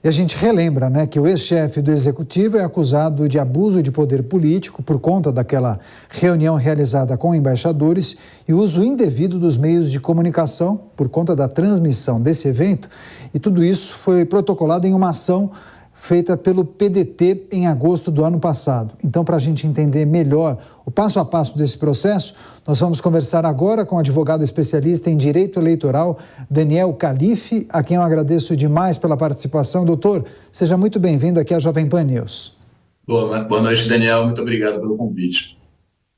E a gente relembra, né, que o ex-chefe do Executivo é acusado de abuso de poder político por conta daquela reunião realizada com embaixadores e uso indevido dos meios de comunicação por conta da transmissão desse evento. E tudo isso foi protocolado em uma ação feita pelo PDT em agosto do ano passado. Então, para a gente entender melhor o passo a passo desse processo, nós vamos conversar agora com o advogado especialista em direito eleitoral, Daniel Calife, a quem eu agradeço demais pela participação. Doutor, seja muito bem-vindo aqui à Jovem Pan News. Boa noite, Daniel. Muito obrigado pelo convite.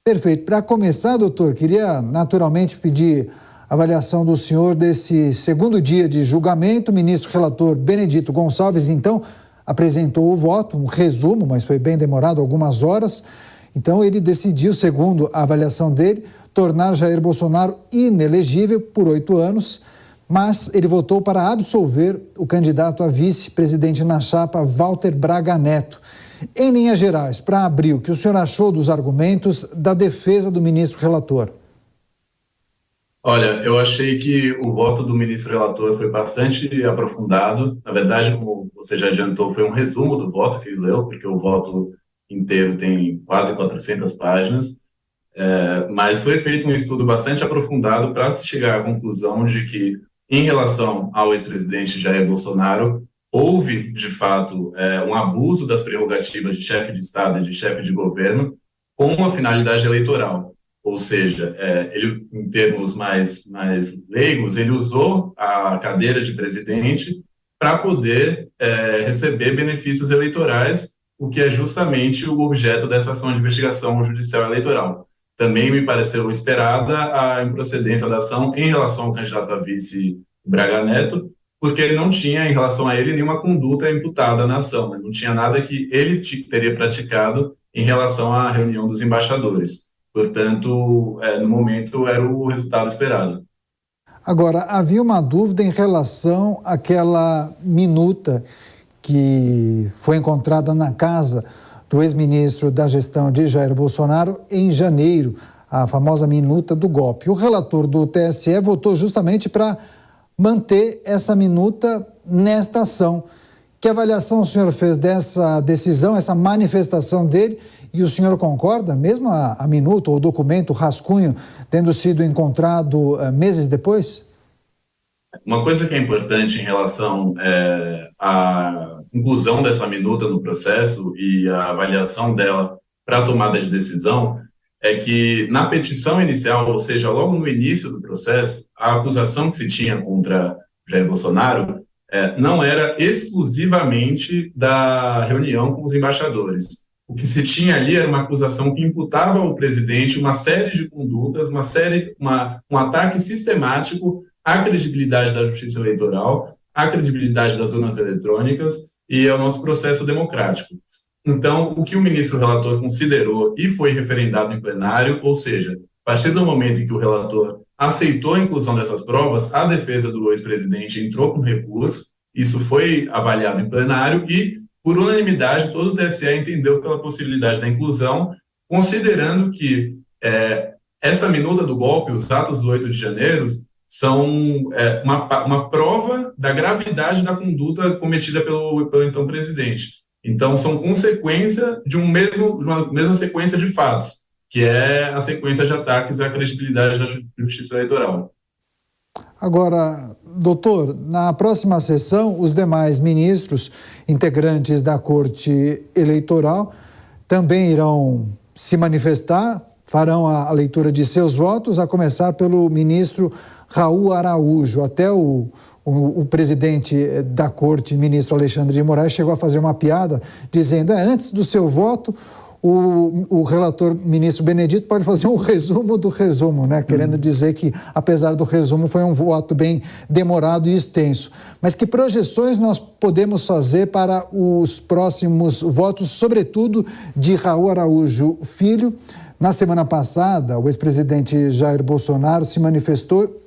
Perfeito. Para começar, doutor, queria naturalmente pedir a avaliação do senhor desse segundo dia de julgamento. O ministro relator Benedito Gonçalves, então, apresentou o voto, um resumo, mas foi bem demorado, algumas horas. Então, ele decidiu, segundo a avaliação dele, tornar Jair Bolsonaro inelegível por 8 anos, mas ele votou para absolver o candidato a vice-presidente na chapa, Walter Braga Neto. Em linhas gerais, para abril, o que o senhor achou dos argumentos da defesa do ministro relator? Olha, eu achei que o voto do ministro relator foi bastante aprofundado. Na verdade, como você já adiantou, foi um resumo do voto que ele leu, porque o voto inteiro tem quase 400 páginas. Mas foi feito um estudo bastante aprofundado para se chegar à conclusão de que, em relação ao ex-presidente Jair Bolsonaro, houve, de fato, um abuso das prerrogativas de chefe de Estado e de chefe de governo com uma finalidade eleitoral. Ou seja, ele, em termos mais leigos, ele usou a cadeira de presidente para poder receber benefícios eleitorais, o que é justamente o objeto dessa ação de investigação judicial eleitoral. Também me pareceu esperada a improcedência da ação em relação ao candidato a vice Braga Neto, porque ele não tinha, em relação a ele, nenhuma conduta imputada na ação, né? Não tinha nada que ele teria praticado em relação à reunião dos embaixadores. Portanto, no momento, era o resultado esperado. Agora, havia uma dúvida em relação àquela minuta que foi encontrada na casa do ex-ministro da gestão de Jair Bolsonaro em janeiro, a famosa minuta do golpe. O relator do TSE votou justamente para manter essa minuta nesta ação. Que avaliação o senhor fez dessa decisão, essa manifestação dele? E o senhor concorda, mesmo a minuta ou o documento, o rascunho, tendo sido encontrado meses depois? Uma coisa que é importante em relação à inclusão dessa minuta no processo e a avaliação dela para a tomada de decisão é que na petição inicial, ou seja, logo no início do processo, a acusação que se tinha contra Jair Bolsonaro não era exclusivamente da reunião com os embaixadores. O que se tinha ali era uma acusação que imputava ao presidente uma série de condutas, um ataque sistemático à credibilidade da justiça eleitoral, à credibilidade das urnas eletrônicas e ao nosso processo democrático. Então, o que o ministro relator considerou e foi referendado em plenário, ou seja, a partir do momento em que o relator aceitou a inclusão dessas provas, a defesa do ex-presidente entrou com recurso, isso foi avaliado em plenário e, por unanimidade, todo o TSE entendeu pela possibilidade da inclusão, considerando que essa minuta do golpe, os atos do 8 de janeiro, são uma prova da gravidade da conduta cometida pelo então presidente. Então, são consequência de uma mesma sequência de fatos, que é a sequência de ataques à credibilidade da justiça eleitoral. Agora, doutor, na próxima sessão, os demais ministros integrantes da Corte Eleitoral também irão se manifestar, farão a leitura de seus votos, a começar pelo ministro Raul Araújo. Até o presidente da Corte, ministro Alexandre de Moraes, chegou a fazer uma piada dizendo, antes do seu voto, o relator ministro Benedito pode fazer um resumo do resumo, né? Querendo dizer que, apesar do resumo, foi um voto bem demorado e extenso. Mas que projeções nós podemos fazer para os próximos votos, sobretudo de Raul Araújo Filho? Na semana passada, o ex-presidente Jair Bolsonaro se manifestou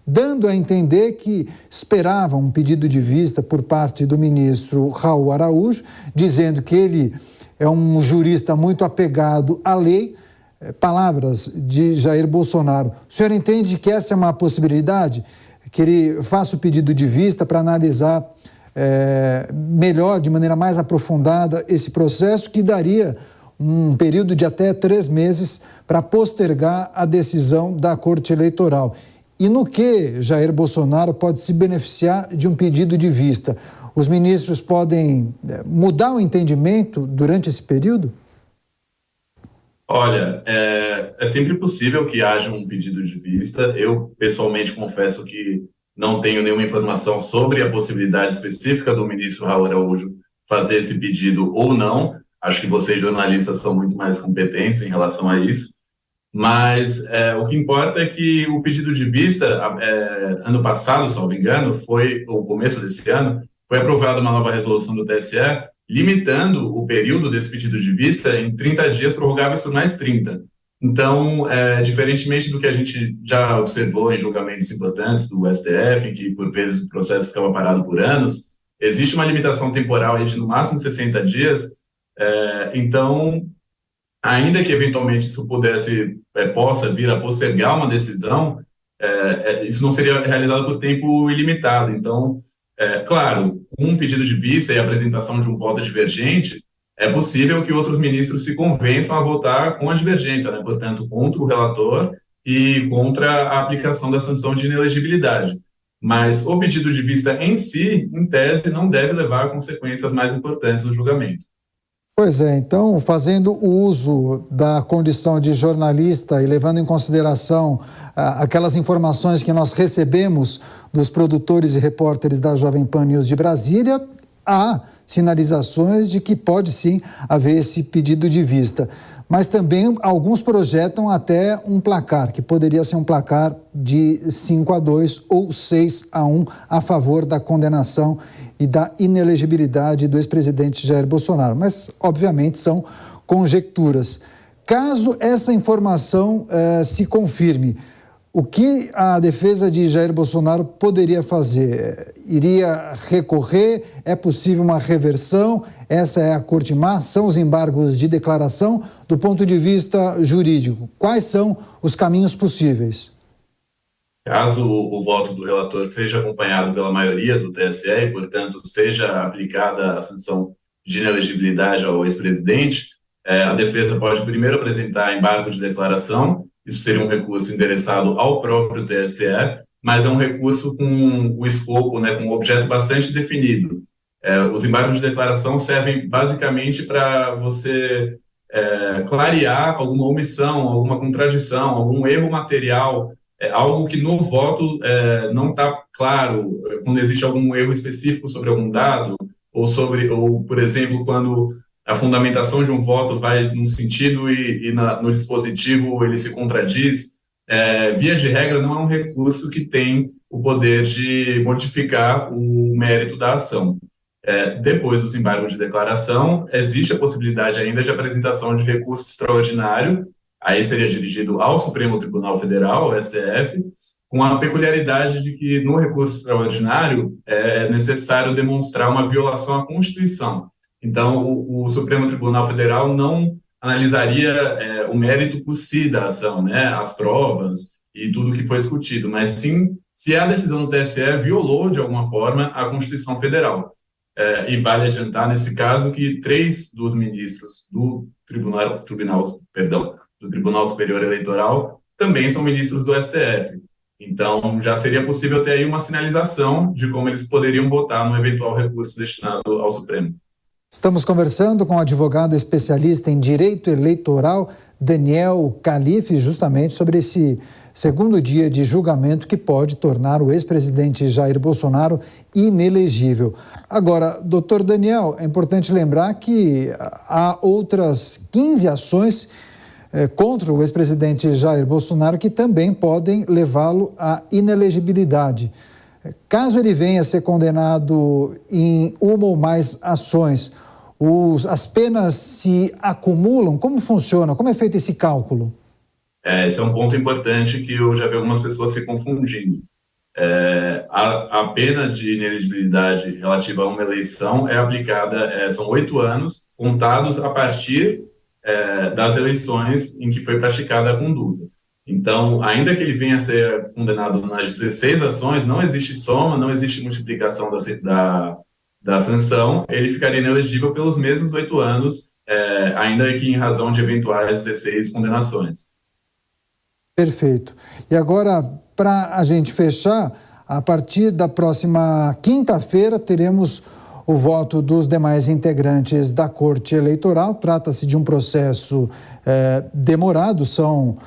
dando a entender que esperava um pedido de vista por parte do ministro Raul Araújo, dizendo que ele é um jurista muito apegado à lei, palavras de Jair Bolsonaro. O senhor entende que essa é uma possibilidade? Que ele faça o pedido de vista para analisar melhor, de maneira mais aprofundada, esse processo, que daria um período de até 3 meses para postergar a decisão da Corte Eleitoral. E no que Jair Bolsonaro pode se beneficiar de um pedido de vista? Os ministros podem mudar o entendimento durante esse período? Olha, é sempre possível que haja um pedido de vista. Eu, pessoalmente, confesso que não tenho nenhuma informação sobre a possibilidade específica do ministro Raul Araújo fazer esse pedido ou não. Acho que vocês, jornalistas, são muito mais competentes em relação a isso. Mas o que importa é que o pedido de vista, ano passado, se não me engano, foi o começo desse ano, foi aprovada uma nova resolução do TSE, limitando o período desse pedido de vista em 30 dias, prorrogáveis por mais 30. Então, diferentemente do que a gente já observou em julgamentos importantes do STF, em que por vezes o processo ficava parado por anos, existe uma limitação temporal aí de no máximo 60 dias. Então, ainda que eventualmente isso possa vir a postergar uma decisão, isso não seria realizado por tempo ilimitado. Então, claro, um pedido de vista e a apresentação de um voto divergente, é possível que outros ministros se convençam a votar com a divergência, né? Portanto, contra o relator e contra a aplicação da sanção de inelegibilidade. Mas o pedido de vista em si, em tese, não deve levar a consequências mais importantes no julgamento. Pois é, então, fazendo o uso da condição de jornalista e levando em consideração aquelas informações que nós recebemos dos produtores e repórteres da Jovem Pan News de Brasília, há sinalizações de que pode sim haver esse pedido de vista. Mas também alguns projetam até um placar, que poderia ser um placar de 5-2 ou 6-1 a favor da condenação e da inelegibilidade do ex-presidente Jair Bolsonaro. Mas, obviamente, são conjecturas. Caso essa informação se confirme, o que a defesa de Jair Bolsonaro poderia fazer? Iria recorrer? É possível uma reversão? Essa é a corte má? São os embargos de declaração? Do ponto de vista jurídico, quais são os caminhos possíveis? Caso o voto do relator seja acompanhado pela maioria do TSE e, portanto, seja aplicada a sanção de inelegibilidade ao ex-presidente, a defesa pode primeiro apresentar embargo de declaração. Isso seria um recurso endereçado ao próprio TSE, mas é um recurso com o escopo, né, com um objeto bastante definido. Os embargos de declaração servem basicamente para você clarear alguma omissão, alguma contradição, algum erro material, algo que no voto não está claro, quando existe algum erro específico sobre algum dado, ou, por exemplo, quando a fundamentação de um voto vai num sentido e no dispositivo ele se contradiz. Via de regra, não é um recurso que tem o poder de modificar o mérito da ação. Depois dos embargos de declaração, existe a possibilidade ainda de apresentação de recurso extraordinário, aí seria dirigido ao Supremo Tribunal Federal, ao STF, com a peculiaridade de que no recurso extraordinário é necessário demonstrar uma violação à Constituição. Então, o Supremo Tribunal Federal não analisaria o mérito por si da ação, né, as provas e tudo que foi discutido, mas sim se a decisão do TSE violou, de alguma forma, a Constituição Federal. E vale adiantar, nesse caso, que 3 dos ministros do Tribunal Superior Eleitoral também são ministros do STF. Então, já seria possível ter aí uma sinalização de como eles poderiam votar no eventual recurso destinado ao Supremo. Estamos conversando com o advogado especialista em direito eleitoral, Daniel Calife, justamente sobre esse segundo dia de julgamento que pode tornar o ex-presidente Jair Bolsonaro inelegível. Agora, doutor Daniel, é importante lembrar que há outras 15 ações contra o ex-presidente Jair Bolsonaro que também podem levá-lo à inelegibilidade. Caso ele venha a ser condenado em uma ou mais ações, as penas se acumulam? Como funciona? Como é feito esse cálculo? Esse é um ponto importante que eu já vi algumas pessoas se confundindo. A pena de inelegibilidade relativa a uma eleição é aplicada, são 8 anos, contados a partir das eleições em que foi praticada a conduta. Então, ainda que ele venha a ser condenado nas 16 ações, não existe soma, não existe multiplicação da sanção, ele ficaria inelegível pelos mesmos 8 anos, ainda que em razão de eventuais 16 condenações. Perfeito. E agora, para a gente fechar, a partir da próxima quinta-feira teremos o voto dos demais integrantes da Corte Eleitoral. Trata-se de um processo demorado, são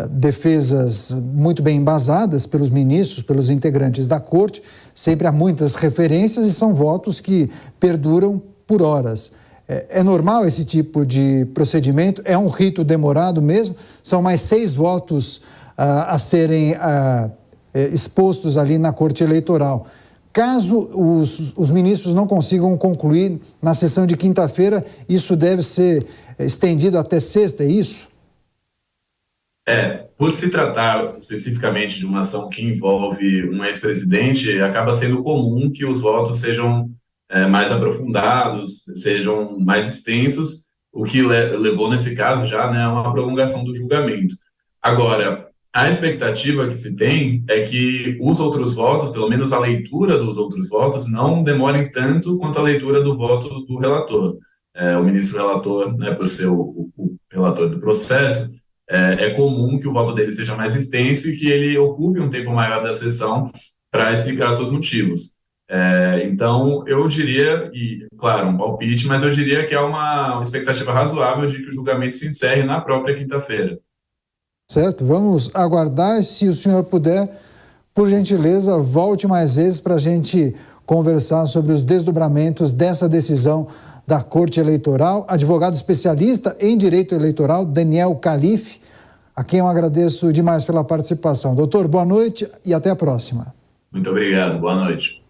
defesas muito bem embasadas pelos ministros, pelos integrantes da Corte. Sempre há muitas referências e são votos que perduram por horas. É normal esse tipo de procedimento? É um rito demorado mesmo? São mais 6 votos a serem expostos ali na Corte Eleitoral. Caso os ministros não consigam concluir na sessão de quinta-feira, isso deve ser estendido até sexta, é isso? Por se tratar especificamente de uma ação que envolve um ex-presidente, acaba sendo comum que os votos sejam mais aprofundados, sejam mais extensos, o que levou, nesse caso, já, né, a uma prolongação do julgamento. Agora, a expectativa que se tem é que os outros votos, pelo menos a leitura dos outros votos, não demorem tanto quanto a leitura do voto do relator. O ministro relator, né, por ser o relator do processo, é comum que o voto dele seja mais extenso e que ele ocupe um tempo maior da sessão para explicar seus motivos. Então, eu diria, e claro, um palpite, mas eu diria que há uma expectativa razoável de que o julgamento se encerre na própria quinta-feira. Certo, vamos aguardar. Se o senhor puder, por gentileza, volte mais vezes para a gente conversar sobre os desdobramentos dessa decisão da Corte Eleitoral. Advogado especialista em direito eleitoral, Daniel Calife, a quem eu agradeço demais pela participação. Doutor, boa noite e até a próxima. Muito obrigado, boa noite.